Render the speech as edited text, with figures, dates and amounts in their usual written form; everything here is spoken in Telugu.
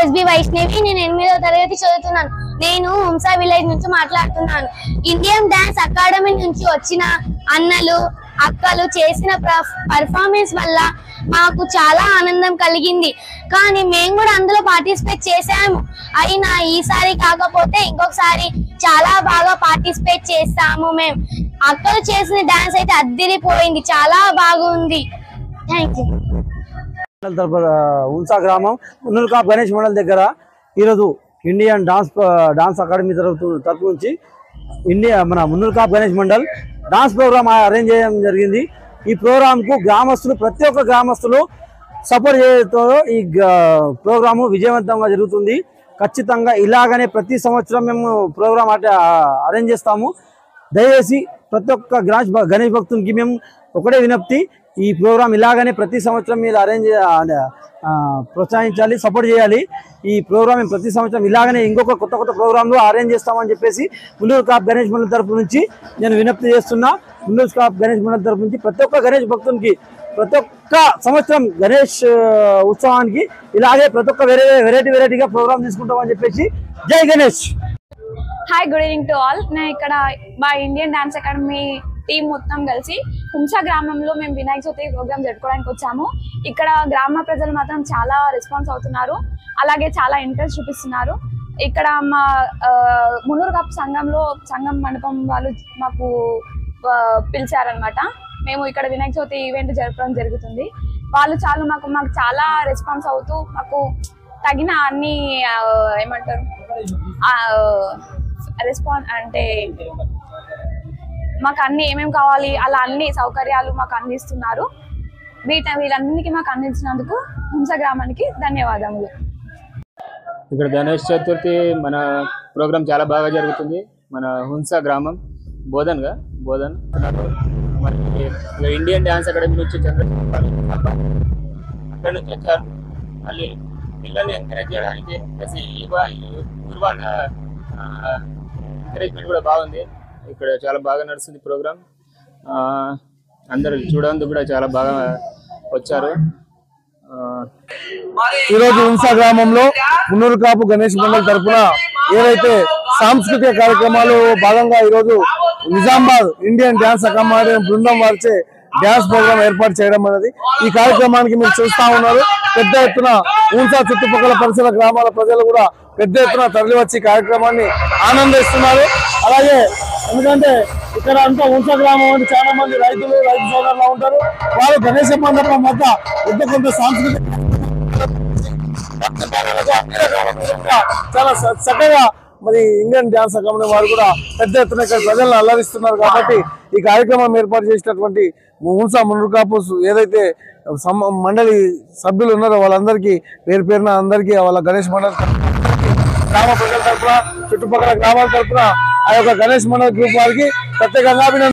ఎస్బి వైష్ణవి. నేను 8వ తరగతి చదువుతున్నాను. నేను హుంసా విలేజ్ నుంచి మాట్లాడుతున్నాను. ఇండియన్ డాన్స్ అకాడమీ నుంచి వచ్చిన అన్నలు అక్కలు చేసిన పర్ఫార్మెన్స్ వల్ల మాకు చాలా ఆనందం కలిగింది. కానీ మేము కూడా అందులో పార్టిసిపేట్ చేసాము. అయినా ఈసారి కాకపోతే ఇంకొకసారి చాలా బాగా పార్టిసిపేట్ చేస్తాము. మేము అక్కలు చేసిన డాన్స్ అయితే అద్దిరిపోయింది, చాలా బాగుంది. Thank you. హుంసా గ్రామం మున్నూరుకాపు గణేష్ మండల్ దగ్గర ఈరోజు ఇండియన్ డాన్స్ అకాడమీ తరపు నుంచి మన Munnurukapu Ganesh Mandal dance programme arrange చేయడం జరిగింది. ఈ ప్రోగ్రాంకు గ్రామస్తులు ప్రతి ఒక్క గ్రామస్తులు సపోర్ట్ చేయడంతో ఈ ప్రోగ్రాము విజయవంతంగా జరుగుతుంది. ఖచ్చితంగా ఇలాగనే ప్రతి సంవత్సరం మేము ప్రోగ్రామ్ అరేంజ్ చేస్తాము. దయచేసి ప్రతి ఒక్క గణేష్ భక్తునికి మేము ఒకటే వినప్తి, ఈ ప్రోగ్రామ్ ఇలాగనే ప్రతి సంవత్సరం మీరు ప్రోత్సహించాలి, సపోర్ట్ చేయాలి. ఈ ప్రోగ్రామ్ ప్రతి సంవత్సరం ఇలాగనే ఇంకొక కొత్త ప్రోగ్రాంలు అరేంజ్ చేస్తామని చెప్పేసి మున్నూరుకాపు గణేష్ మండలి తరపు నుంచి నేను వినప్తి చేస్తున్నా. మున్నూరుకాపు గణేష్ మండలి తరపు నుంచి ప్రతి ఒక్క గణేష్ భక్తునికి ప్రతి ఒక్క సంవత్సరం గణేష్ ఉత్సవానికి ఇలాగే ప్రతి ఒక్క వెరైటీగా ప్రోగ్రామ్ తీసుకుంటామని చెప్పేసి జై Ganesh. Hi, good evening to all. నేను ఇక్కడ మా ఇండియన్ డాన్స్ అకాడమీ టీం మొత్తం కలిసి హుంసా గ్రామంలో మేము వినాయక చవితి ప్రోగ్రామ్ జరుపుకోవడానికి వచ్చాము. ఇక్కడ గ్రామ ప్రజలు మాత్రం చాలా రెస్పాన్స్ అవుతున్నారు, అలాగే చాలా ఇంట్రెస్ట్ చూపిస్తున్నారు. ఇక్కడ మా మున్నూరుకాపు సంఘం మండపం వాళ్ళు మాకు పిలిచారనమాట. మేము ఇక్కడ వినాయక చవితి ఈవెంట్ జరపడం జరుగుతుంది. వాళ్ళు మాకు చాలా రెస్పాన్స్ అవుతూ మాకు తగిన అన్ని ఏమంటారు రెస్పాన్స్ అంటే మాకు అన్ని ఏమేమి కావాలి అలా అన్ని సౌకర్యాలు మాకు అందిస్తున్నారు. వీళ్ళందరికీ మాకు అందించినందుకు హుంసా గ్రామానికి ధన్యవాదములు. ఇక్కడ గణేష్ చతుర్థి మన ప్రోగ్రామ్ చాలా బాగా జరుగుతుంది. మన హుంసా గ్రామం బోధన్ మరి ఇండియన్ డాన్స్ అకాడమీ నుంచి చంద్రబాబు అక్కడ నుంచి వచ్చారు. మళ్ళీ పిల్లల్ని ఎంకరేజ్ చేయడానికి ఊరు వాళ్ళ ఎంకరేజ్మెంట్ కూడా బాగుంది. ఇక్కడ చాలా బాగా నడుస్తుంది ప్రోగ్రామ్. అందరూ చూడడానికి కూడా చాలా బాగా వచ్చారు. ఈరోజు హుంసా గ్రామంలో మున్నూరుకాపు గణేష్ మండలి తరఫున ఏవైతే సాంస్కృతిక కార్యక్రమాలు భాగంగా ఈరోజు నిజామాబాద్ ఇండియన్ డాన్స్ అకాడమీ బృందం వారిచే డాన్స్ ప్రోగ్రామ్ ఏర్పాటు చేయడం అనేది. ఈ కార్యక్రమానికి మీరు చూస్తా ఉన్నారు, పెద్ద ఎత్తున హుంసా చుట్టుపక్కల పరిసర గ్రామాల ప్రజలు కూడా పెద్ద ఎత్తున తరలివచ్చి కార్యక్రమాన్ని ఆనందిస్తున్నారు. అలాగే ఎందుకంటే ఇక్కడ అంతా హుంసా గ్రామం అంటే చాలా మంది రైతు సోదరులు ఉంటారు. వారు గణేశ మండపం వద్ద కొంత సాంస్కృతిక చాలా చక్కగా మరి ఇండియన్ డాన్స్ అకాడమీ వారు కూడా పెద్ద ఎత్తున ఇక్కడ ప్రజలను అల్లరిస్తున్నారు. కాబట్టి ఈ కార్యక్రమం ఏర్పాటు చేసినటువంటి హుంసా మున్నూరుకాపు ఏదైతే మండలి సభ్యులు ఉన్నారో వాళ్ళందరికీ పేరున అందరికీ వాళ్ళ గణేష్ మండలి గ్రామ ప్రజల తరఫున చుట్టుపక్కల గ్రామాల తరఫున ఆ యొక్క గణేష్ మండలి గ్రూప్ వారికి ప్రత్యేకంగా